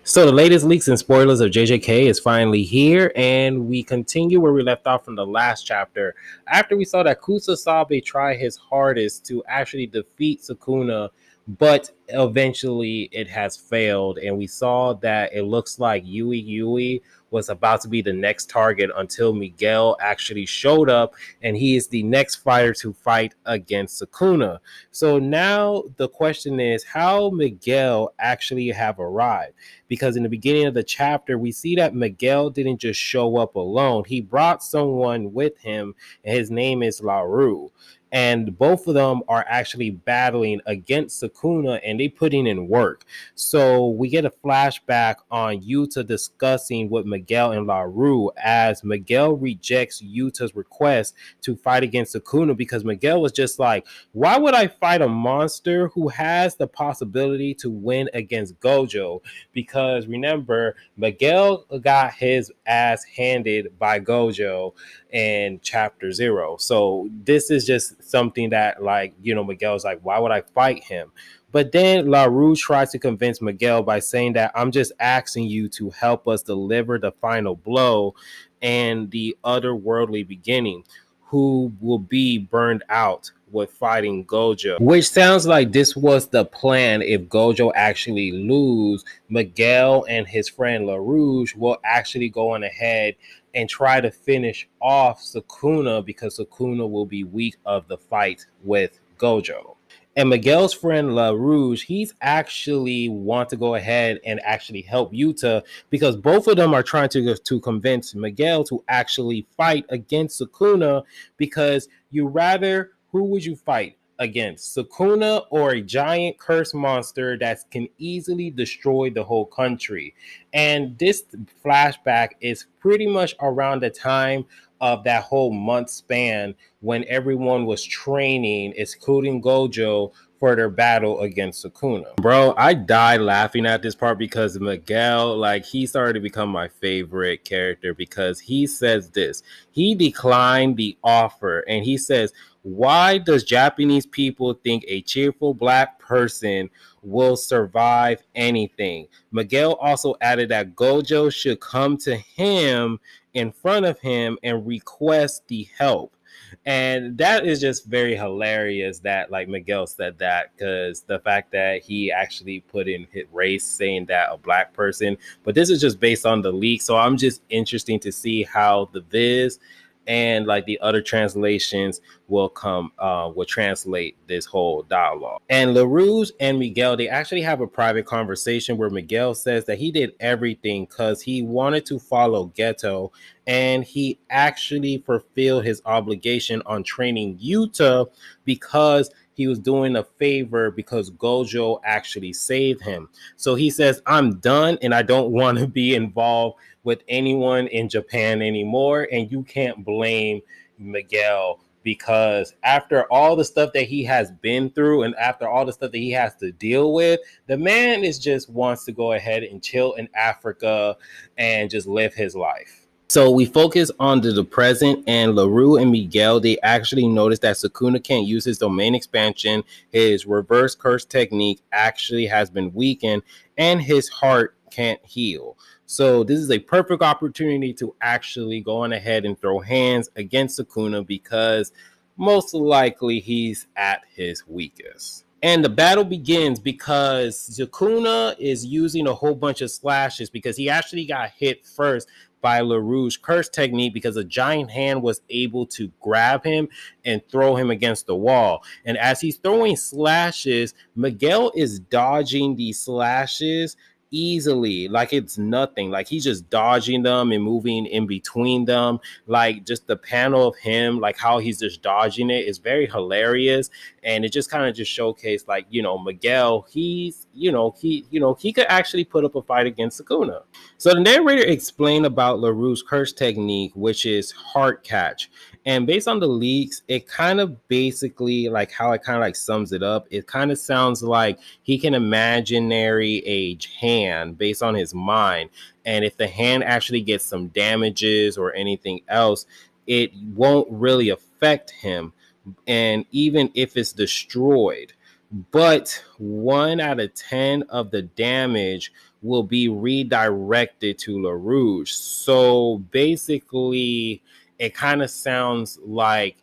So the latest leaks and spoilers of JJK is finally here, and we continue where we left off from the last chapter. After we saw that Kusasabe try his hardest to actually defeat Sukuna, but eventually it has failed, and we saw that it looks like Yui was about to be the next target until Miguel actually showed up, and he is the next fighter to fight against Sukuna. So now the question is how Miguel actually have arrived, because in the beginning of the chapter, we see that Miguel didn't just show up alone. He brought someone with him, and his name is LaRue. And both of them are actually battling against Sukuna, and they putting in work. So we get a flashback on Yuta discussing with Miguel and LaRue as Miguel rejects Yuta's request to fight against Sukuna, because Miguel was just like, why would I fight a monster who has the possibility to win against Gojo? Because remember, Miguel got his ass handed by Gojo in chapter 0. So this is just something that, like, Miguel's like, why would I fight him? But then LaRue tries to convince Miguel by saying that I'm just asking you to help us deliver the final blow and the otherworldly beginning, who will be burned out with fighting Gojo. Which sounds like this was the plan. If Gojo actually lose, Miguel and his friend LaRouge will actually go on ahead and try to finish off Sukuna, because Sukuna will be weak of the fight with Gojo. And Miguel's friend LaRouge, he's actually want to go ahead and actually help Yuta, because both of them are trying to convince Miguel to actually fight against Sukuna, because who would you fight against, Sukuna or a giant cursed monster that can easily destroy the whole country? And this flashback is pretty much around the time of that whole month span when everyone was training, excluding Gojo, for their battle against Sukuna. Bro, I died laughing at this part because Miguel, like, he started to become my favorite character, because he says this. He declined the offer, and he says, why does Japanese people think a cheerful black person will survive anything? Miguel also added that Gojo should come to him in front of him and request the help. And that is just very hilarious that, like, Miguel said that, because the fact that he actually put in his race saying that a black person, but this is just based on the leak. So I'm just interesting to see how the Viz and like the other translations will translate this whole dialogue. And LaRouge and Miguel, they actually have a private conversation where Miguel says that he did everything because he wanted to follow Geto, and he actually fulfilled his obligation on training Yuta because he was doing a favor, because Gojo actually saved him. So he says, I'm done and I don't want to be involved with anyone in Japan anymore. And you can't blame Miguel, because after all the stuff that he has been through and after all the stuff that he has to deal with, the man is just wants to go ahead and chill in Africa and just live his life. So we focus on the present, and LaRue and Miguel, they actually notice that Sukuna can't use his domain expansion. His reverse curse technique actually has been weakened, and his heart can't heal. So this is a perfect opportunity to actually go on ahead and throw hands against Sukuna, because most likely he's at his weakest. And the battle begins because Sukuna is using a whole bunch of slashes, because he actually got hit first by LaRouge's curse technique, because a giant hand was able to grab him and throw him against the wall. And as he's throwing slashes, Miguel is dodging these slashes easily, like it's nothing. Like he's just dodging them and moving in between them. Like just the panel of him, like how he's just dodging it, is very hilarious. And it just kind of just showcased, like, Miguel, he could actually put up a fight against Sukuna. So the narrator explained about LaRue's curse technique, which is heart catch. And based on the leaks, it kind of basically, like how it kind of like sums it up, it kind of sounds like he can imaginary a hand based on his mind. And if the hand actually gets some damages or anything else, it won't really affect him. And even if it's destroyed, but 1 out of 10 of the damage will be redirected to LaRouge. So basically, it kind of sounds like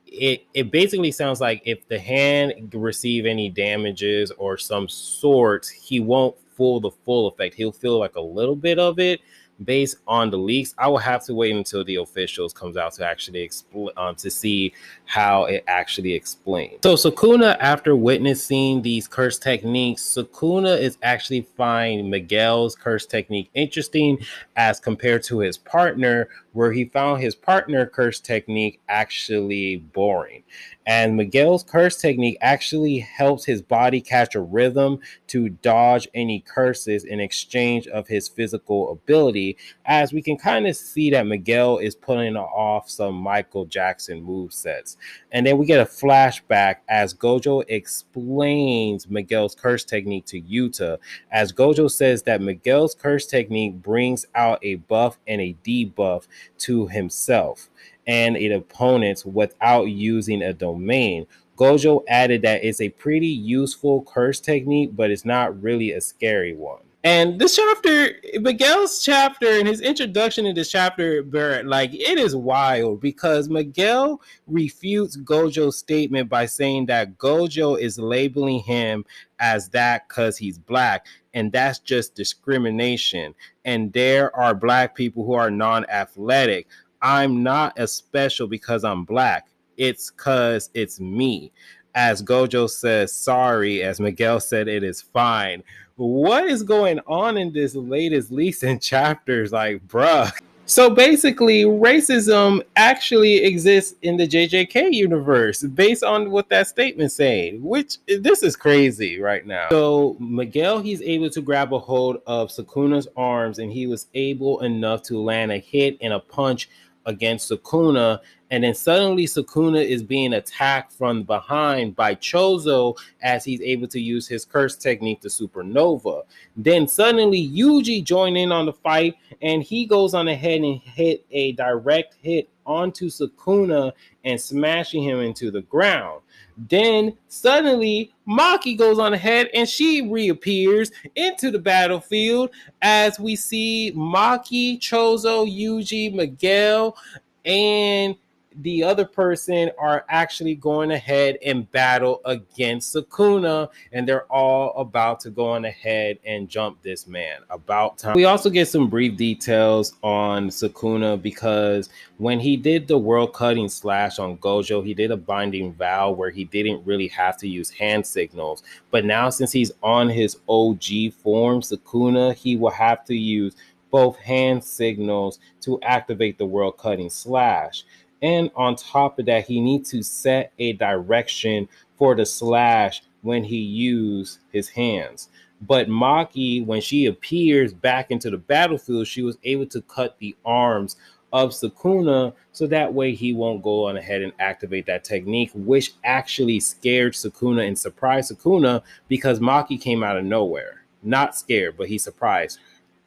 it basically sounds like if the hand receive any damages or some sort, he won't feel the full effect. He'll feel like a little bit of it based on the leaks. I will have to wait until the officials comes out to actually explain to see how it actually explains. So Sukuna, after witnessing these curse techniques, Sukuna is actually finding Miguel's curse technique interesting as compared to his partner, where he found his partner curse technique actually boring. And Miguel's curse technique actually helps his body catch a rhythm to dodge any curses in exchange of his physical ability, as we can kind of see that Miguel is pulling off some Michael Jackson move sets. And then we get a flashback as Gojo explains Miguel's curse technique to Yuta, as Gojo says that Miguel's curse technique brings out a buff and a debuff to himself and its opponents without using a domain. Gojo added that it's a pretty useful curse technique, but it's not really a scary one. And this chapter, Miguel's chapter and his introduction in this chapter, Barrett, like it is wild because Miguel refutes Gojo's statement by saying that Gojo is labeling him as that because he's black, and that's just discrimination. And there are black people who are non-athletic. I'm not as special because I'm black. It's because it's me. As Gojo says, sorry. As Miguel said, it is fine. What is going on in this latest leaks and chapters? Like, bruh. So basically, racism actually exists in the JJK universe based on what that statement's saying, which this is crazy right now. So Miguel, he's able to grab a hold of Sukuna's arms, and he was able enough to land a hit and a punch against Sukuna, and then suddenly Sukuna is being attacked from behind by Chozo as he's able to use his curse technique, the Supernova. Then suddenly Yuji joined in on the fight, and he goes on ahead and hit a direct hit onto Sukuna and smashing him into the ground. Then suddenly Maki goes on ahead and she reappears into the battlefield as we see Maki, Chozo, Yuji, Miguel, and the other person are actually going ahead and battle against Sukuna, and they're all about to go on ahead and jump this man. About time. We also get some brief details on Sukuna because when he did the world cutting slash on Gojo, he did a binding vow where he didn't really have to use hand signals. But now since he's on his OG form, Sukuna, he will have to use both hand signals to activate the world cutting slash. And on top of that, he needs to set a direction for the slash when he uses his hands. But Maki, when she appears back into the battlefield, she was able to cut the arms of Sukuna so that way he won't go on ahead and activate that technique, which actually scared Sukuna and surprised Sukuna because Maki came out of nowhere. Not scared, but he surprised.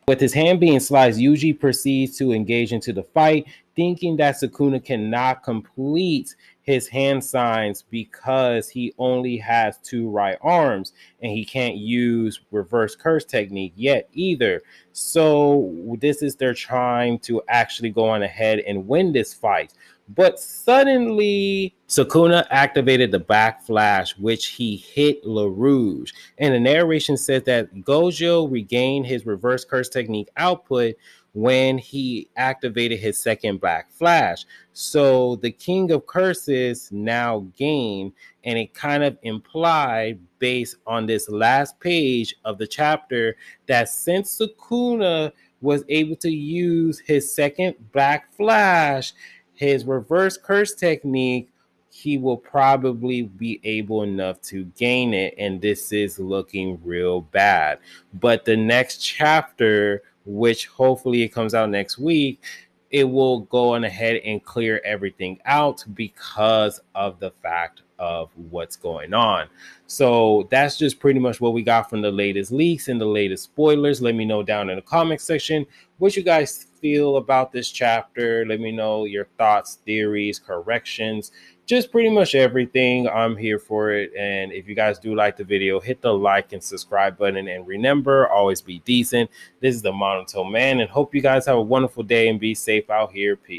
With his hand being sliced, Yuji proceeds to engage into the fight, thinking that Sukuna cannot complete his hand signs because he only has two right arms and he can't use reverse curse technique yet either. So this is their trying to actually go on ahead and win this fight. But suddenly, Sukuna activated the back flash, which he hit LaRouge. And the narration says that Gojo regained his reverse curse technique output when he activated his second black flash. So the King of Curses now gained, and it kind of implied based on this last page of the chapter that since Sukuna was able to use his second black flash, his reverse curse technique, he will probably be able enough to gain it, and this is looking real bad. But the next chapter, which hopefully it comes out next week, it will go on ahead and clear everything out because of the fact of what's going on. So that's just pretty much what we got from the latest leaks and the latest spoilers. Let me know down in the comment section what you guys feel about this chapter. Let me know your thoughts, theories, corrections just pretty much everything. I'm here for it. And if you guys do like the video, hit the like and subscribe button. And remember, always be decent. This is the Monotone Man, and hope you guys have a wonderful day and be safe out here. Peace.